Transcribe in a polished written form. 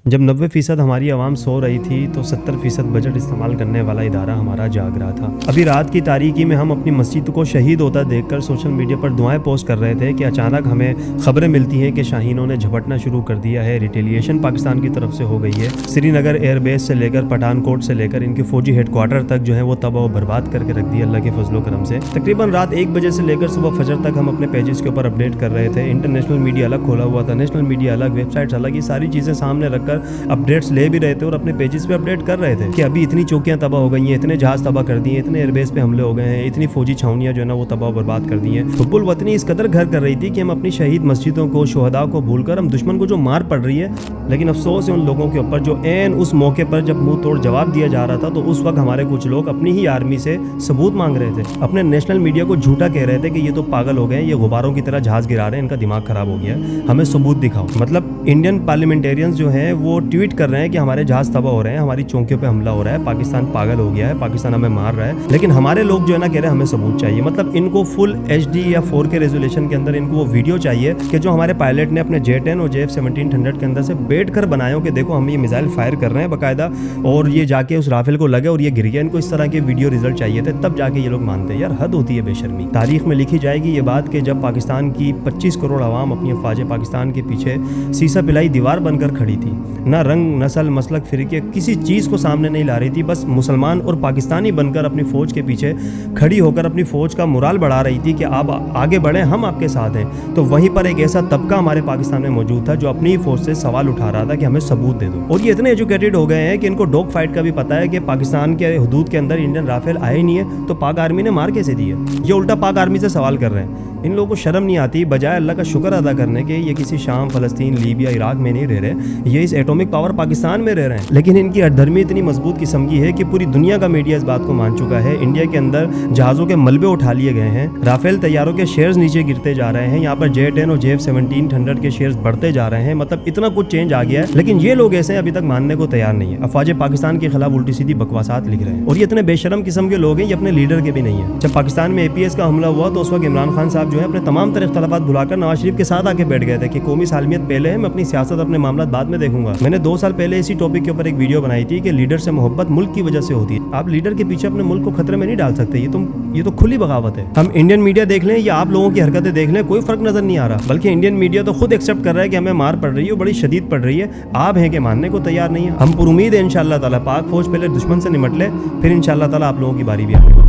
جب 90% ہماری عوام سو رہی تھی تو 70% بجٹ استعمال کرنے والا ادارہ ہمارا جاگ رہا تھا۔ ابھی رات کی تاریکی میں ہم اپنی مسجد کو شہید ہوتا دیکھ کر سوشل میڈیا پر دعائیں پوسٹ کر رہے تھے کہ اچانک ہمیں خبریں ملتی ہیں کہ شاہینوں نے جھپٹنا شروع کر دیا ہے، ریٹیلیشن پاکستان کی طرف سے ہو گئی ہے۔ سری نگر ایئر بیس سے لے کر پٹھان کوٹ سے لے کر ان کے فوجی ہیڈ کوارٹر تک جو ہے وہ تباہ و برباد کر کے رکھ دیا اللہ کے فضل و کرم سے۔ تقریباً رات 1 بجے سے لے کر صبح فجر تک ہم اپنے پیجز کے اوپر اپڈیٹ کر رہے تھے۔ انٹرنیشنل میڈیا الگ کھولا ہوا تھا، نیشنل میڈیا الگ، ویب سائٹس الگ، یہ ساری چیزیں سامنے رکھ کر اپڈیٹس لے بھی رہے تھے اور اپنے پیجز پہ اپڈیٹ کر رہے تھے کہ ابھی اتنی چوکیاں تباہ ہو گئی ہیں، اتنے جہاز تباہ کر دیے، اتنے ایئر بیس پہ حملے ہو گئے ہیں، اتنی فوجی چھاؤنیاں جو ہے نا وہ تباہ و برباد کر دی ہیں۔ حب الوطنی اس قدر گھر کر رہی تھی کہ ہم اپنی شہید مسجدوں کو، شہداء کو بھول کر ہم دشمن کو جو مار پڑ رہی ہے، لیکن افسوس ہے ان لوگوں کے اوپر جو عین اس موقع پر جب منہ توڑ جواب دیا جا رہا تھا تو اس وقت ہمارے کچھ لوگ اپنی ہی آرمی سے ثبوت مانگ رہے تھے، اپنے نیشنل میڈیا کو جھوٹا کہہ رہے تھے کہ یہ تو پاگل ہو گئے ہیں، یہ غباروں کی طرح جہاز گرا رہے ہیں، ان کا دماغ خراب ہو گیا ہے، ہمیں ثبوت دکھاؤ۔ مطلب انڈین پارلیمنٹیرینز جو ہیں وہ ٹویٹ کر رہے ہیں کہ ہمارے جہاز تباہ ہو رہے ہیں، ہماری چونکیوں پہ حملہ ہو رہا ہے، پاکستان پاگل ہو گیا ہے، پاکستان ہمیں مار رہا ہے، لیکن ہمارے لوگ جو ہے نا کہہ رہے ہیں ہمیں ثبوت چاہیے۔ مطلب ان کو فل HD یا 4K ریزولیشن کے اندر ان کو وہ ویڈیو چاہیے کہ جو ہمارے پائلٹ نے اپنے J-10 اور JF-17 کے اندر سے بیٹھ کر بنایا ہو کہ دیکھو ہم یہ میزائل فائر کر رہے ہیں باقاعدہ اور یہ جا کے اس رافیل کو لگے اور یہ گر گیا۔ ان کو اس طرح کے ویڈیو ریزلٹ چاہیے تھے، تب جا کے یہ لوگ مانتے ہیں۔ یار حد ہوتی ہے بے شرمی۔ تاریخ میں لکھی جائے گی یہ بات کہ جب پاکستان کی 25 کروڑ عوام اپنی افواج پاکستان کے پیچھے سیسا پلائی دیوار بن کر کھڑی تھی، نہ رنگ، نسل، مسلک، فرقے کسی چیز کو سامنے نہیں لا رہی تھی، بس مسلمان اور پاکستانی بن کر اپنی فوج کے پیچھے کھڑی ہو کر اپنی فوج کا مورال بڑھا رہی تھی کہ آپ آگے بڑھیں، ہم آپ کے ساتھ ہیں۔ تو وہیں پر ایک ایسا طبقہ ہمارے پاکستان میں موجود تھا جو اپنی فوج سے سوال اٹھا رہا تھا کہ ہمیں ثبوت دے دو، اور یہ اتنے ایجوکیٹڈ ہو گئے ہیں کہ ان کو ڈوگ فائٹ کا بھی پتہ ہے کہ پاکستان کے حدود کے اندر انڈین رافیل آئے نہیں ہے تو پاک آرمی نے مار کیسے دی ہے۔ یہ الٹا پاک آرمی سے سوال کر رہے ہیں۔ ان لوگوں کو شرم نہیں آتی، بجائے اللہ کا شکر ادا کرنے کے یہ کسی شام، فلسطین، لیبیا، عراق میں نہیں رہ رہے، یہ اس ایٹومک پاور پاکستان میں رہ رہے ہیں، لیکن ان کی ہٹ دھرمی اتنی مضبوط قسم کی ہے کہ پوری دنیا کا میڈیا اس بات کو مان چکا ہے۔ انڈیا کے اندر جہازوں کے ملبے اٹھا لیے گئے ہیں، رافیل طیاروں کے شیئرز نیچے گرتے جا رہے ہیں، یہاں پر J-10 اور JF-17 کے شیئرز بڑھتے جا رہے ہیں، مطلب اتنا کچھ چینج آ گیا ہے، لیکن یہ لوگ ایسے ابھی تک ماننے کو تیار نہیں ہے۔ افواج پاکستان کے خلاف الٹی سیدھی بکواسات لکھ رہے ہیں اور یہ اتنے بے شرم قسم کے لوگ ہیں، یہ اپنے لیڈر کے بھی نہیں ہیں۔ جب پاکستان میں APS کا حملہ ہوا تو اس وقت عمران خان صاحب جو ہے اپنے تمام تر اختلافات بھلا کر نواز شریف کے ساتھ آ کے بیٹھ گئے تھے کہ قومی سالمیت پہلے ہے، میں اپنی سیاست، اپنے معاملات بعد میں دیکھوں گا۔ میں نے 2 سال پہلے اسی ٹاپک کے اوپر ایک ویڈیو بنائی تھی کہ لیڈر سے محبت ملک کی وجہ سے ہوتی ہے، آپ لیڈر کے پیچھے اپنے ملک کو خطرے میں نہیں ڈال سکتے، یہ تو کھلی بغاوت ہے۔ ہم انڈین میڈیا دیکھ لیں یا آپ لوگوں کی حرکتیں دیکھ لیں، کوئی فرق نظر نہیں آ رہا، بلکہ انڈین میڈیا تو خود ایکسیپٹ کر رہا ہے کہ ہمیں مار پڑ رہی ہے، بڑی شدید پڑ رہی ہے، آپ ہیں کہ ماننے کو تیار نہیں ہے۔ ہم پر امید ہے انشاءاللہ تعالی پاک فوج پہلے دشمن سے نمٹ لے، پھر انشاءاللہ تعالی آپ لوگوں کی باری بھی آئے گی۔